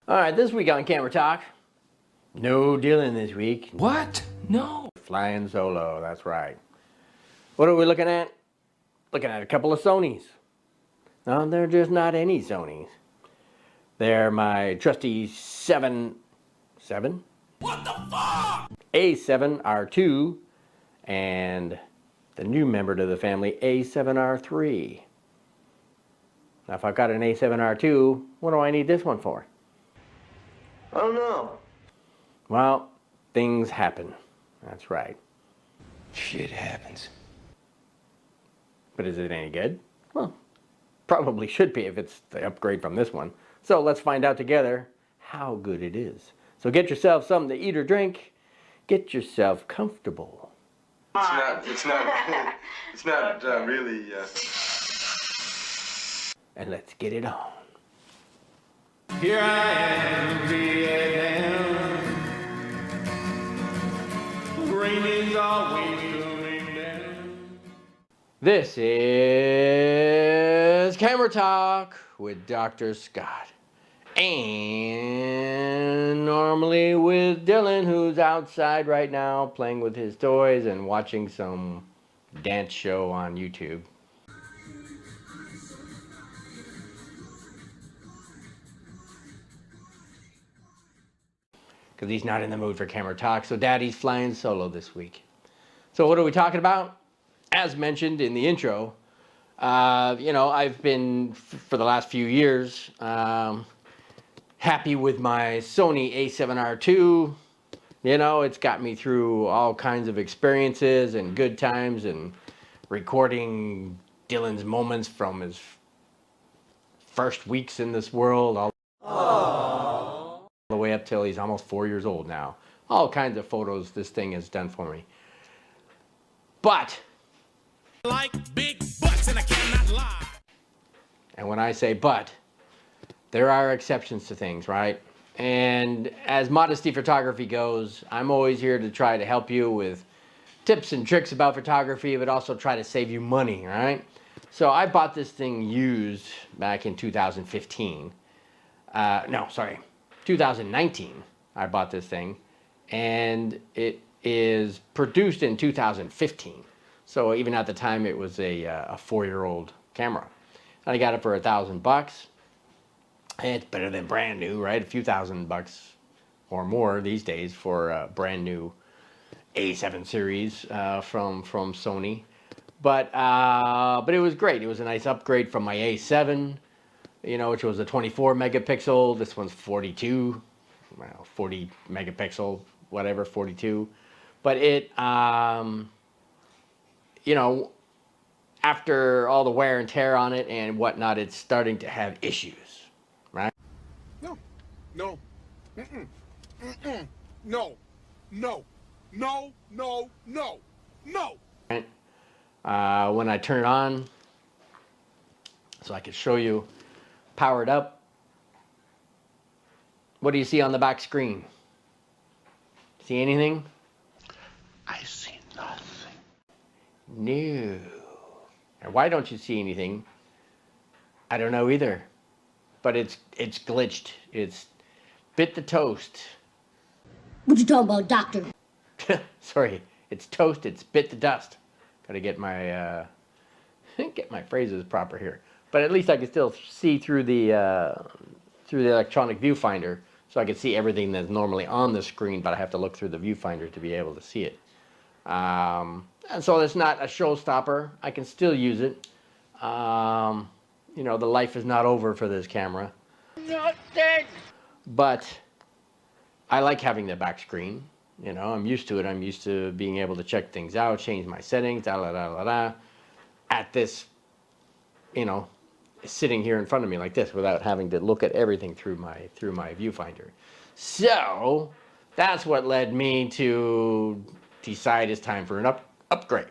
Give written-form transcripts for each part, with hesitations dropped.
All right, this week on Camera Talk, no Dylan this week. What? No. Flying solo, that's right. What are we looking at? Looking at a couple of Sonys. No, they're just not any Sonys. They're my trusty A7RIII, What the fuck? A7R2, and the new member to the family, A7R3. Now, if I've got an A7R2, what do I need this one for? I don't know. Well, things happen. That's right. Shit happens. But is it any good? Well, probably should be if it's the upgrade from this one. So let's find out together how good it is. So get yourself something to eat or drink. Get yourself comfortable. It's not really. And let's get it on. Here I am, Vietnam. Rain is always coming down. This is Camera Talk with Dr. Scott. And normally with Dylan, who's outside right now playing with his toys and watching some dance show on YouTube. Because he's not in the mood for Camera Talk, so Daddy's flying solo this week. So what are we talking about? As mentioned in the intro, I've been, for the last few years, happy with my Sony A7R2. You know, it's got me through all kinds of experiences and good times and recording Dylan's moments from his first weeks in this world all the way up till he's almost 4 years old now. All kinds of photos this thing has done for me. But Like big butts and I cannot lie. and when I say but, there are exceptions to things, right? And as modesty photography goes, I'm always here to try to help you with tips and tricks about photography, but also try to save you money, right? So I bought this thing used back in 2015. 2019. I bought this thing, and it is produced in 2015. So even at the time, it was a 4-year-old camera. And I got it for $1,000. It's better than brand new, right? A few $1,000 or more these days for a brand new A7 series from Sony. But it was great. It was a nice upgrade from my A7, which was a 24 megapixel. This one's 42, 40 megapixel, whatever, 42. But it, after all the wear and tear on it and whatnot, it's starting to have issues, right? No. Mm-mm. Mm-mm. No. Right? When I turn it on, so I can show you powered up, what do you see on the back screen? See anything? I see nothing. No. And why don't you see anything? I don't know either. But it's glitched. It's bit the toast. What you talking about, doctor? Sorry, it's toast. It's bit the dust. Gotta get my phrases proper here. But at least I can still see through the electronic viewfinder, so I can see everything that's normally on the screen. But I have to look through the viewfinder to be able to see it. And so it's not a showstopper. I can still use it. The life is not over for this camera. Not dead. But I like having the back screen. I'm used to it. I'm used to being able to check things out, change my settings, at this, sitting here in front of me like this without having to look at everything through my viewfinder. So that's what led me to decide it's time for an upgrade.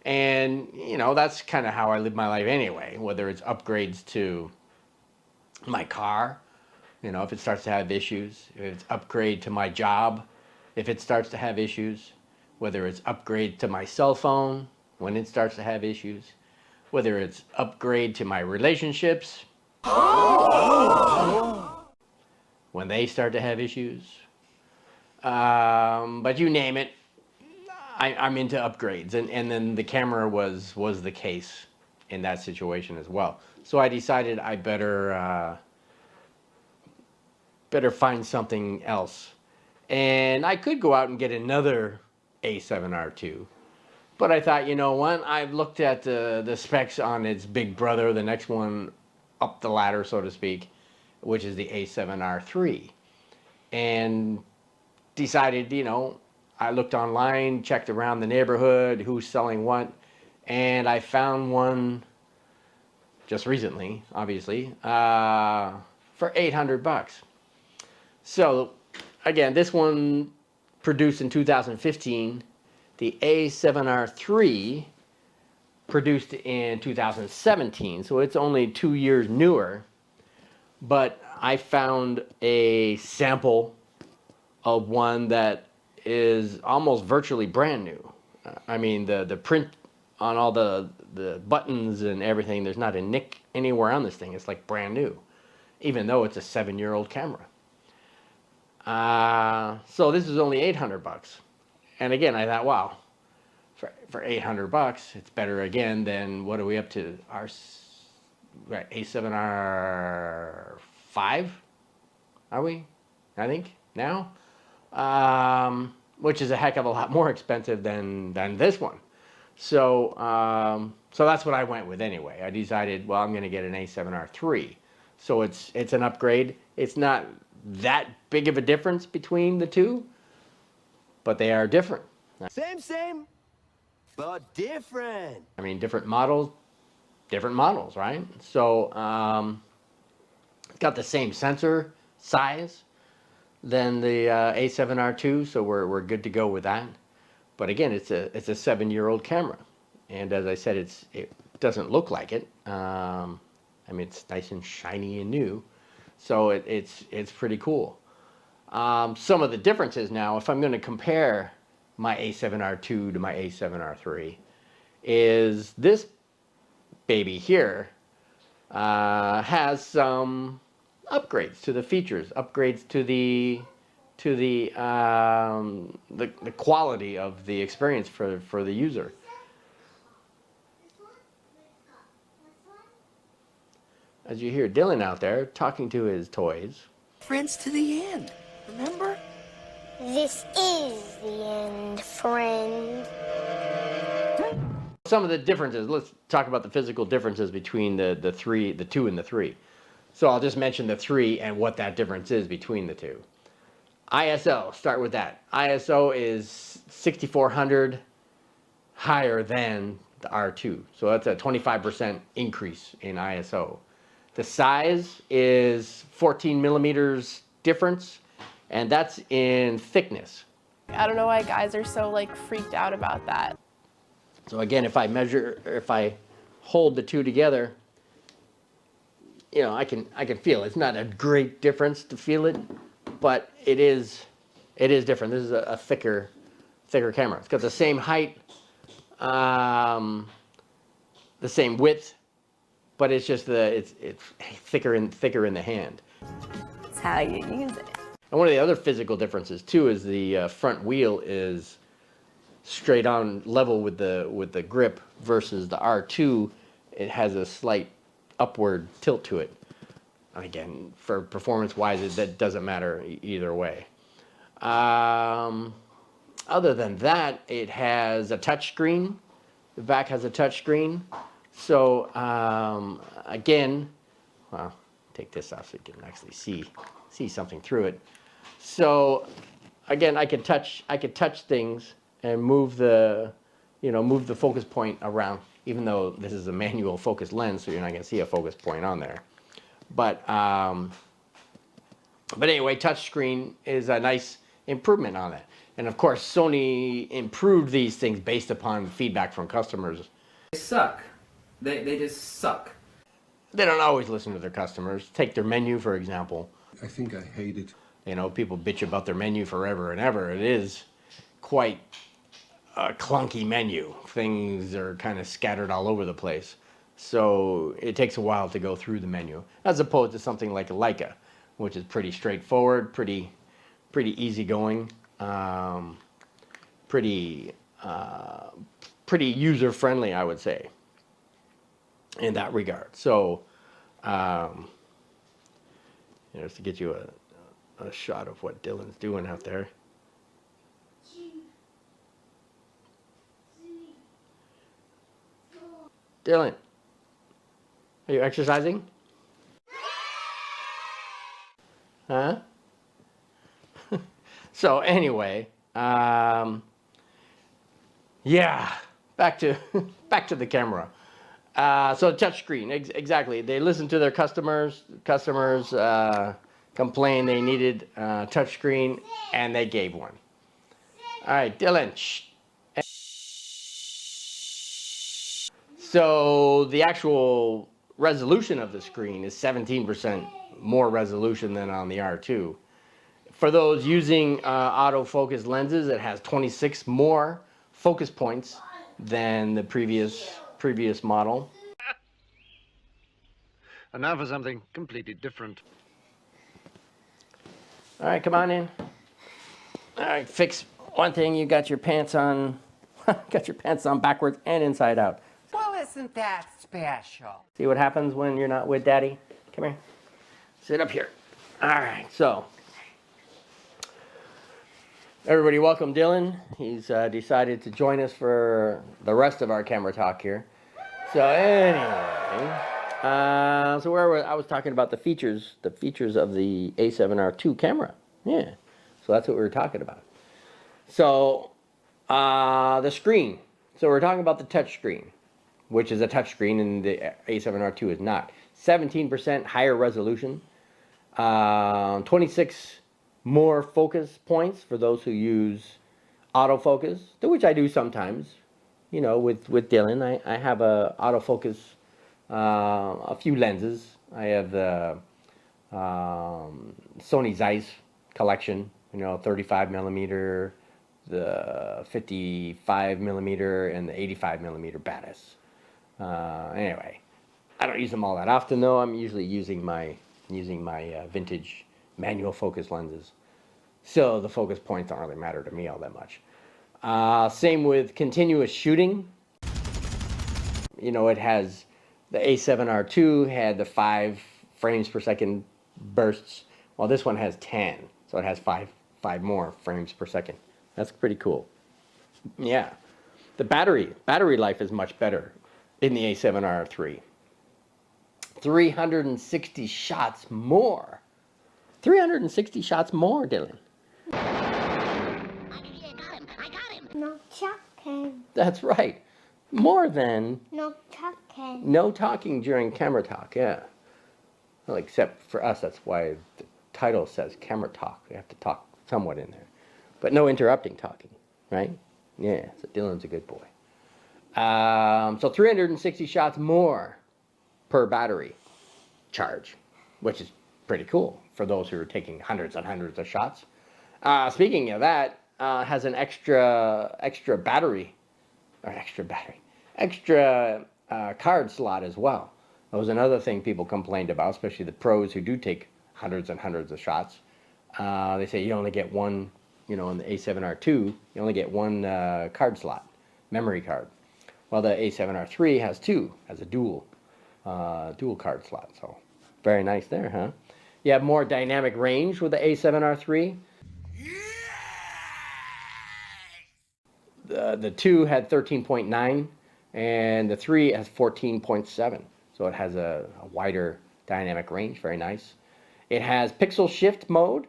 And, that's kind of how I live my life anyway, whether it's upgrades to my car, if it starts to have issues, if it's upgrade to my job, if it starts to have issues, whether it's upgrade to my cell phone when it starts to have issues, whether it's upgrade to my relationships, when they start to have issues. But you name it, I'm into upgrades, and then the camera was the case in that situation as well. So I decided I better find something else, and I could go out and get another A7R2. But I thought, you know what? I've looked at the specs on its big brother, the next one up the ladder, so to speak, which is the A7R3, and decided, you know, I looked online, checked around the neighborhood, who's selling what, and I found one just recently, obviously, for $800. So, again, this one produced in 2015. The A7R3 produced in 2017, so it's only 2 years newer. But I found a sample of one that is almost virtually brand new. I mean, the print on all the buttons and everything, there's not a nick anywhere on this thing. It's like brand new, even though it's a 7-year-old camera. So this is only $800. And again, I thought, wow, for $800, it's better again than, what are we up to? Our A7R5, are we? I think now, which is a heck of a lot more expensive than this one. So so that's what I went with anyway. I decided, well, I'm going to get an A7R3. So it's an upgrade. It's not that big of a difference between the two, but they are different. Same, but different. I mean, different models, right? So it's got the same sensor size than the A7R2, so we're good to go with that. But again, it's a 7-year-old camera, and as I said, it doesn't look like it. I mean, it's nice and shiny and new, so it's pretty cool. Some of the differences now, if I'm going to compare my A7R2 to my A7R3, is this baby here has some upgrades to the features, upgrades to the quality of the experience for the user. As you hear Dylan out there talking to his toys. Friends to the end, remember? This is the end, friend. Some of the differences, let's talk about the physical differences between the 2 and the 3. So I'll just mention the 3 and what that difference is between the two. ISO, start with that. ISO is 6400 higher than the R2. So that's a 25% increase in ISO. The size is 14 millimeters difference, and that's in thickness. I don't know why guys are so like freaked out about that. So again, if I hold the two together, you know, I can feel it. It's not a great difference to feel it, but it is different. This is a thicker camera. It's got the same height, the same width, but it's just it's thicker in the hand. That's how you use it. And one of the other physical differences too is the front wheel is straight on level with the grip versus the R2. It has a slight upward tilt to it. And again, for performance wise, that doesn't matter either way. Other than that, it has a touch screen. The back has a touch screen. So again, well, take this off so you can actually see something through it. So again, I could touch things and move the focus point around, even though this is a manual focus lens, so you're not going to see a focus point on there. But anyway, touchscreen is a nice improvement on it. And of course, Sony improved these things based upon feedback from customers. They suck. They just suck. They don't always listen to their customers. Take their menu, for example. I think I hate it. You know, people bitch about their menu forever and ever. It is quite a clunky menu. Things are kind of scattered all over the place. So it takes a while to go through the menu, as opposed to something like a Leica, which is pretty straightforward, pretty easygoing, pretty user friendly, I would say, in that regard. So, just to get you a shot of what Dylan's doing out there. Dylan, are you exercising? Huh? So anyway, yeah, back to the camera. So touchscreen, exactly. They listened to their customers. Customers complained they needed touchscreen, and they gave one. All right, Dylan. Shh. So the actual resolution of the screen is 17% more resolution than on the R2. For those using autofocus lenses, it has 26 more focus points than the previous model. And now for something completely different. All right, come on in. All right, fix one thing. You got your pants on, got your pants on backwards and inside out. Well, isn't that special? See what happens when you're not with Daddy? Come here. Sit up here. All right, so everybody welcome Dylan. He's decided to join us for the rest of our camera talk here. So anyway, so I was talking about the features of the A7R II camera. Yeah, so that's what we were talking about. So the screen. So we're talking about the touch screen, which is a touch screen, and the A7R II is not. 17% higher resolution, 26 more focus points for those who use autofocus, which I do sometimes. You know, with Dylan, I have a autofocus, a few lenses. I have the Sony Zeiss collection, 35 millimeter, the 55 millimeter, and the 85 millimeter Batis. Anyway, I don't use them all that often though. I'm usually using my vintage manual focus lenses, so the focus points don't really matter to me all that much. Same with continuous shooting. It has the A7R II had the 5 frames per second bursts, while this one has 10, so it has five more frames per second. That's pretty cool. Yeah, the battery life is much better in the A7R III. 360 shots more. 360 shots more, Dylan. I got him. No talking. That's right. More than No talking. no talking during camera talk, yeah. Well, except for us, that's why the title says camera talk. We have to talk somewhat in there. But no interrupting talking, right? Yeah, so Dylan's a good boy. So 360 shots more per battery charge, which is pretty cool for those who are taking hundreds and hundreds of shots. Speaking of that, has an extra card slot as well. That was another thing people complained about, especially the pros who do take hundreds and hundreds of shots. They say you only get one, in the A7R II, you only get one card slot, memory card. Well, the A7R III has two, has a dual card slot. So very nice there, huh? You have more dynamic range with the A7R III. The 2 had 13.9, and the 3 has 14.7. So it has a wider dynamic range, very nice. It has pixel shift mode,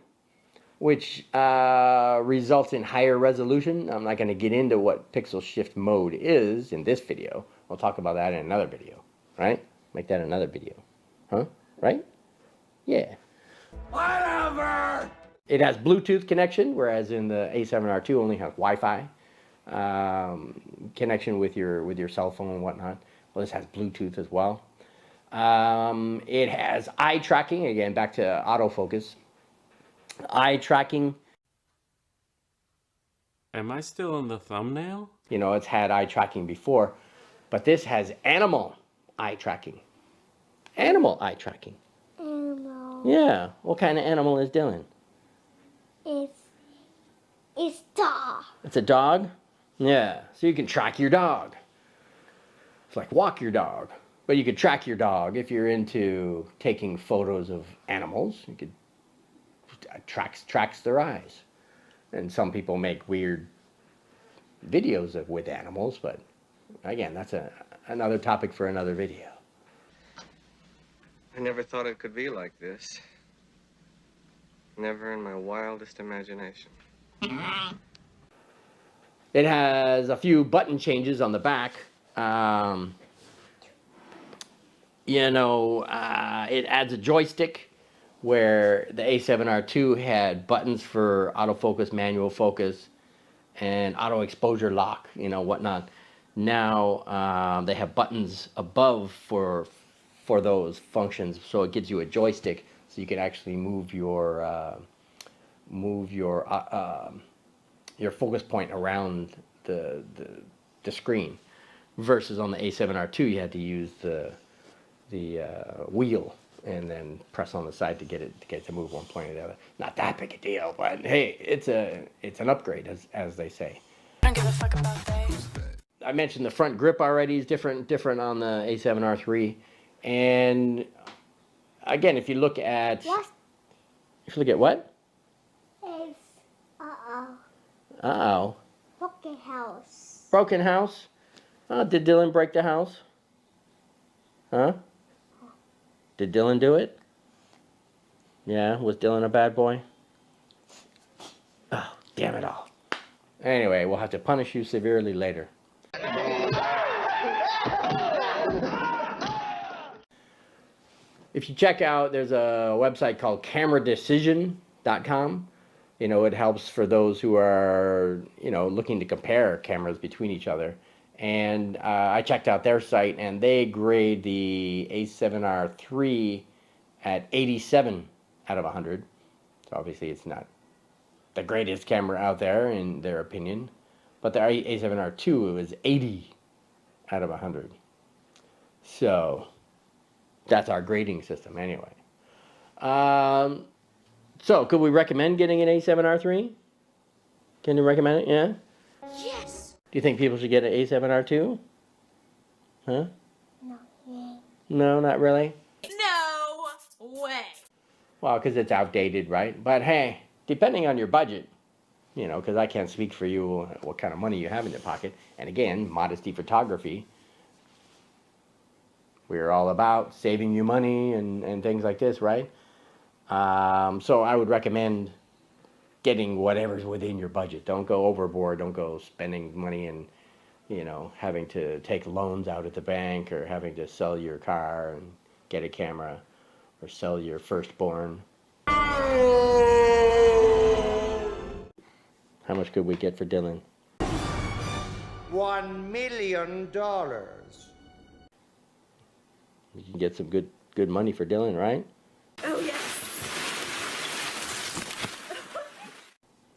which results in higher resolution. I'm not going to get into what pixel shift mode is in this video. We'll talk about that in another video, right? Make that another video, huh? Right? Yeah. Whatever! It has Bluetooth connection, whereas in the A7R II only has Wi-Fi connection with your cell phone and whatnot. Well, this has Bluetooth as well. It has eye tracking, again, back to autofocus. Eye tracking. Am I still in the thumbnail? It's had eye tracking before, but this has animal eye tracking. Animal eye tracking. Animal. Yeah. What kind of animal is Dylan? It's dog. It's a dog? Yeah. So you can track your dog. It's like walk your dog. But you could track your dog if you're into taking photos of animals. You could tracks their eyes. And some people make weird videos with animals, but again, that's another topic for another video. I never thought it could be like this. Never in my wildest imagination. It has a few button changes on the back. It adds a joystick where the A7R II had buttons for autofocus, manual focus, and auto exposure lock, whatnot. Now they have buttons above for those functions, so it gives you a joystick, so you can actually move your focus point around the screen. Versus on the A7R II, you had to use the wheel and then press on the side to get it to move one point or the other. Not that big a deal, but hey, it's an upgrade, as they say. I don't give a fuck about those. I mentioned the front grip already is different on the A7RIII, and again, if you look at what? It's Uh-oh. broken house. Broken house? Oh, did Dylan break the house? Huh? Did Dylan do it? Yeah, was Dylan a bad boy? Oh, damn it all. Anyway, we'll have to punish you severely later. If you check out, there's a website called cameradecision.com. It helps for those who are, looking to compare cameras between each other. And I checked out their site, and they grade the A7RIII at 87 out of 100. So obviously it's not the greatest camera out there in their opinion. But the A7R II was 80 out of 100. So that's our grading system anyway. So could we recommend getting an A7RIII? Can you recommend it? Yeah? Yes. Do you think people should get an A7R II? Huh? No. No, not really? No way. Well, because it's outdated, right? But hey, depending on your budget, because I can't speak for you what kind of money you have in your pocket. And again, Modesty Photography. We're all about saving you money and things like this, right? So I would recommend getting whatever's within your budget. Don't go overboard. Don't go spending money and, having to take loans out at the bank, or having to sell your car and get a camera, or sell your firstborn. How much could we get for Dylan? $1 million. You can get some good money for Dylan, right? Oh, yes.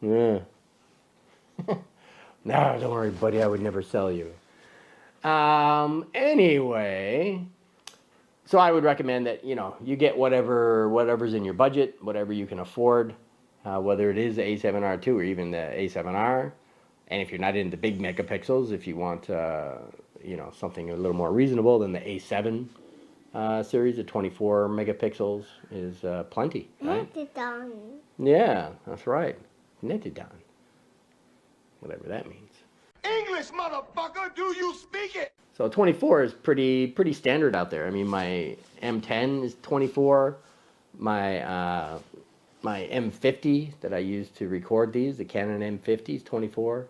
Yeah. No, don't worry, buddy. I would never sell you. Anyway, so I would recommend that you get whatever's in your budget, whatever you can afford, whether it is the A7R II or even the A7R. And if you're not into big megapixels, if you want something a little more reasonable, than the A7 series of 24 megapixels is plenty, right? Netted on. Yeah, that's right. Netted down. Whatever that means. English, motherfucker, do you speak it? So 24 is pretty standard out there. I mean, my M10 is 24. My my M50 that I use to record these, the Canon M50 is 24.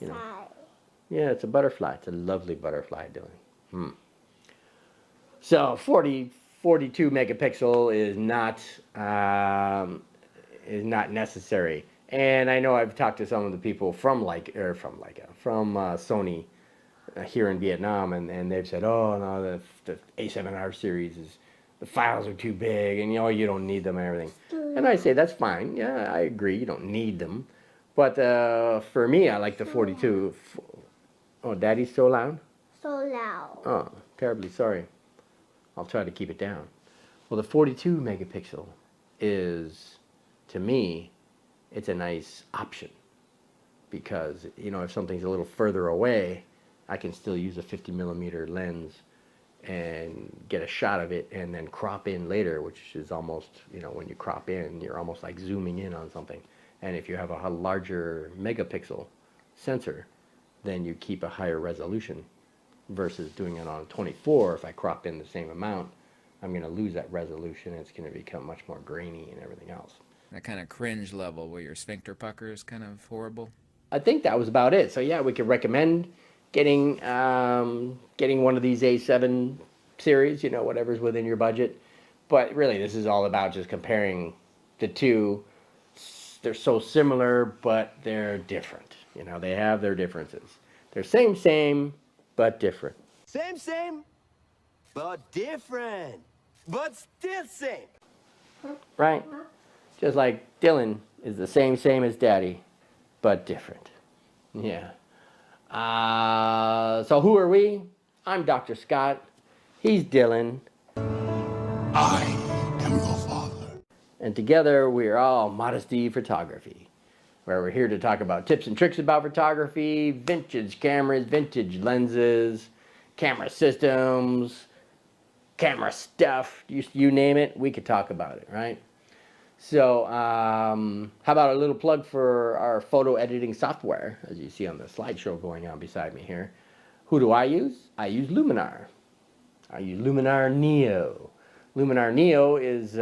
Yeah, it's a butterfly. It's a lovely butterfly, Dylan. So 42 megapixel is not necessary. And I know I've talked to some of the people from Sony here in Vietnam, and they've said, oh no, the A7R series the files are too big, and you don't need them and everything. And I say that's fine. Yeah, I agree. You don't need them, but for me, I like the 42. Oh, Daddy's so loud. So loud. Oh, terribly sorry. I'll try to keep it down. Well, the 42 megapixel is, to me, it's a nice option because, you know, if something's a little further away, I can still use a 50 millimeter lens and get a shot of it and then crop in later, which is almost, you know, when you crop in, you're almost like zooming in on something. And if you have a larger megapixel sensor, then you keep a higher resolution versus doing it on 24. If I crop in the same amount, I'm going to lose that resolution and it's going to become much more grainy and everything else. That kind of cringe level where your sphincter pucker is kind of horrible. I think that was about it. So yeah, we could recommend getting one of these A7 series, you know, whatever's within your budget. But really, this is all about just comparing the two. They're so similar, but they're different. You know, they have their differences. They're same, but different. Same, but different. But still same. Right? Just like Dylan is the same as Daddy, but different. Yeah. So who are we? I'm Dr. Scott. He's Dylan. I am your father. And together we are all Modesty Photography, where we're here to talk about tips and tricks about photography, vintage cameras, vintage lenses, camera systems, camera stuff, you name it, we could talk about it, right? So how about a little plug for our photo editing software, as you see on the slideshow going on beside me here. Who do I use? I use Luminar. I use Luminar Neo. Luminar Neo is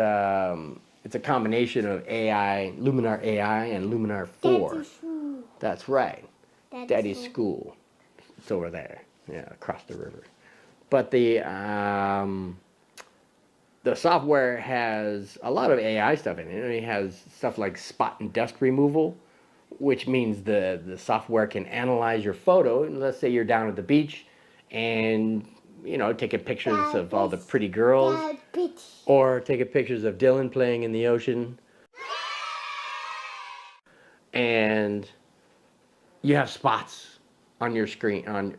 it's a combination of AI, Luminar AI and Luminar 4. Daddy's school. That's right. Daddy's school. school. It's over there, yeah, across the river. But the software has a lot of AI stuff in it. It has stuff like spot and dust removal, which means the software can analyze your photo. Let's say you're down at the beach and, you know, taking pictures of all the pretty girls, or taking pictures of Dylan playing in the ocean. And you have spots on your screen, on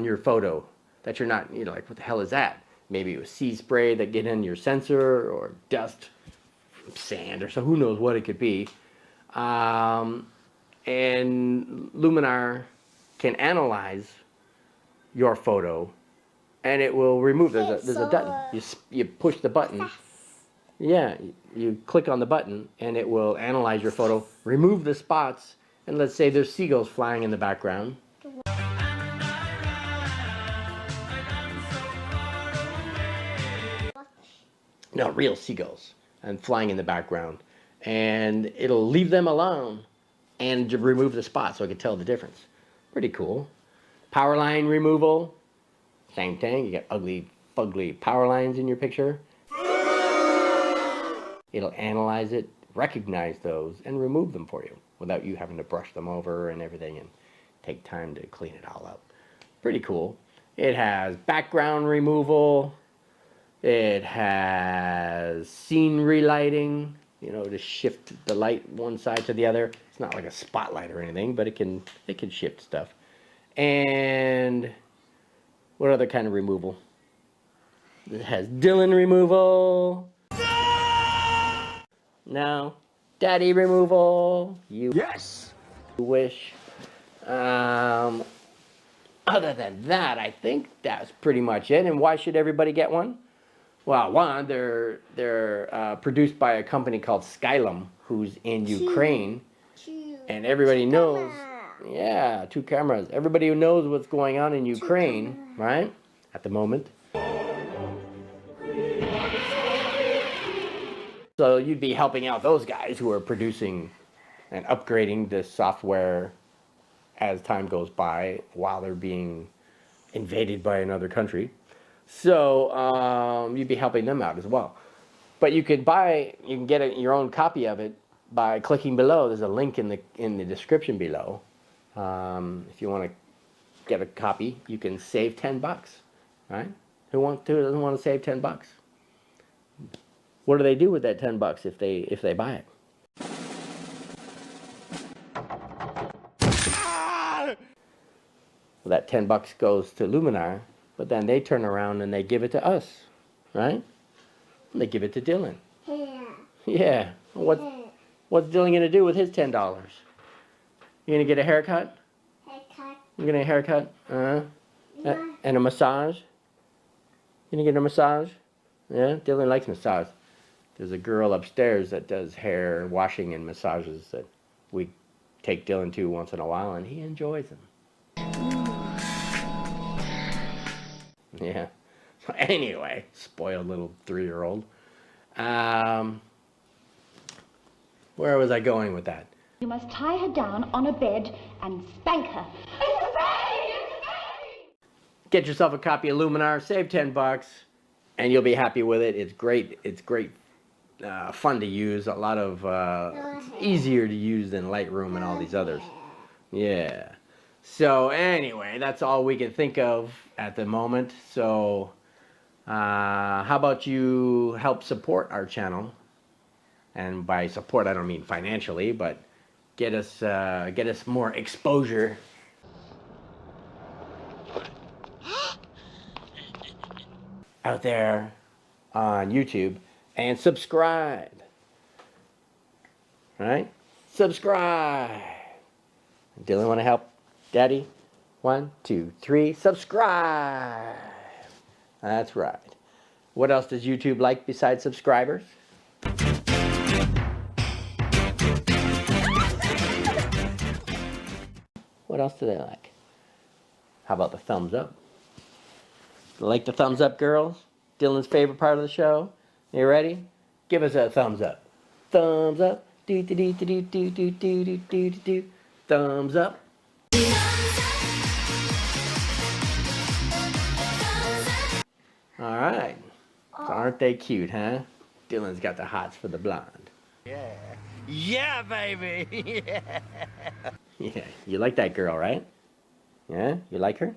your photo that you're not, you know, like, what the hell is that? Maybe it was sea spray that get in your sensor, or dust, sand, or so who knows what it could be. And Luminar can analyze your photo, and it will remove. There's a button. You push the button. Yeah, you click on the button, and it will analyze your photo, remove the spots, and let's say there's seagulls flying in the background. No, real seagulls and flying in the background, and it'll leave them alone and to remove the spot so I can tell the difference. Pretty cool. Power line removal, same thing. You got ugly, fugly power lines in your picture. It'll analyze it, recognize those, and remove them for you without you having to brush them over and everything and take time to clean it all up. Pretty cool. It has background removal. It has scene relighting, you know, to shift the light one side to the other. It's not like a spotlight or anything, but it can shift stuff. And what other kind of removal? It has Dylan removal. No. Daddy removal. Yes. You wish. Other than that, I think that's pretty much it. And why should everybody get one? Well, one, they're produced by a company called Skylum, who's in Ukraine, and everybody knows. Yeah, 2 cameras. Everybody who knows what's going on in Ukraine, right? At the moment. So you'd be helping out those guys who are producing and upgrading this software as time goes by while they're being invaded by another country. So you'd be helping them out as well. But you can get your own copy of it by clicking below. There's a link in the description below. If you want to get a copy, you can save $10, right? Who doesn't want to save $10? What do they do with that $10 if they buy it? Well, that $10 goes to Luminar, but then they turn around and they give it to us, right? They give it to Dylan. Here. Yeah. What's Dylan gonna do with his $10? You gonna get a haircut? Haircut. You gonna get a haircut? And a massage? You gonna get a massage? Yeah, Dylan likes massage. There's a girl upstairs that does hair washing and massages that we take Dylan to once in a while, and he enjoys them. Yeah. Anyway, spoiled little 3-year-old. Where was I going with that? You must tie her down on a bed and spank her. Get yourself a copy of Luminar, save $10, and you'll be happy with it. It's great. It's great. Fun to use. A lot of it's easier to use than Lightroom and all these others. Yeah. So anyway, that's all we can think of at the moment. So how about you help support our channel? And by support, I don't mean financially, but get us more exposure. Out there on YouTube, and subscribe. Right? Subscribe. Dylan, want to help Daddy? 1, 2, 3. Subscribe. That's right. What else does YouTube like besides subscribers? What else do they like? How about the thumbs up? Like the thumbs up, girls? Dylan's favorite part of the show. You ready? Give us a thumbs up. Thumbs up. Do do do do do do do do do do. Thumbs up. All right. So aren't they cute, huh? Dylan's got the hots for the blonde. Yeah. Yeah, baby. Yeah. Yeah. You like that girl, right? Yeah? You like her?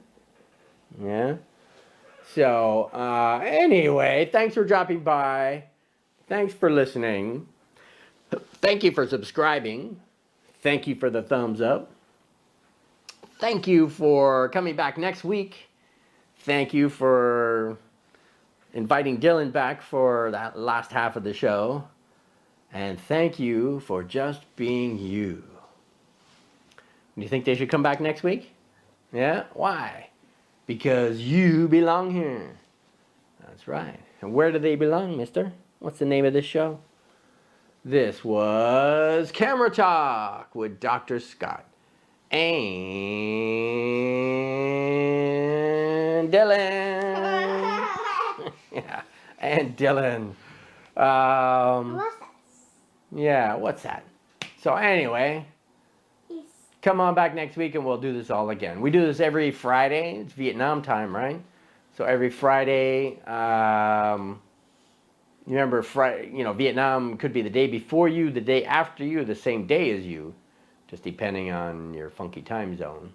Yeah? So, anyway, thanks for dropping by. Thanks for listening. Thank you for subscribing. Thank you for the thumbs up. Thank you for coming back next week. Thank you for inviting Dylan back for that last half of the show. And thank you for just being you. Do you think they should come back next week? Yeah? Why? Because you belong here. That's right. And where do they belong, mister? What's the name of this show? This was Camera Talk with Dr. Scott and Dylan. Yeah, and Dylan. Yeah, what's that? So anyway, come on back next week and we'll do this all again. We do this every Friday. It's Vietnam time, right? So every Friday, remember, Vietnam could be the day before you, the day after you, the same day as you, just depending on your funky time zone.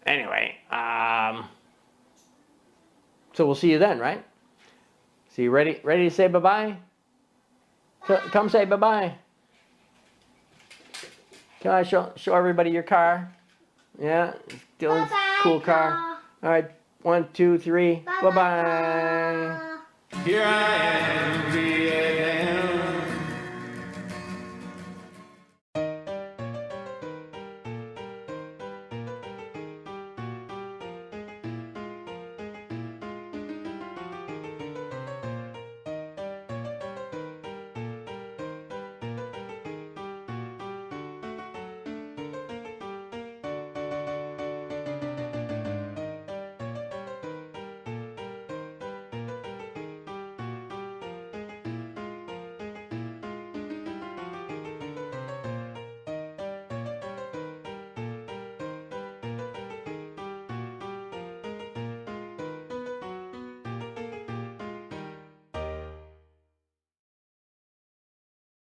Anyway, so we'll see you then, right? So you ready to say bye-bye? So come say bye-bye. Can I show everybody your car? Yeah, Dylan's cool car. All right, 1, 2, 3. Bye-bye. Here I am.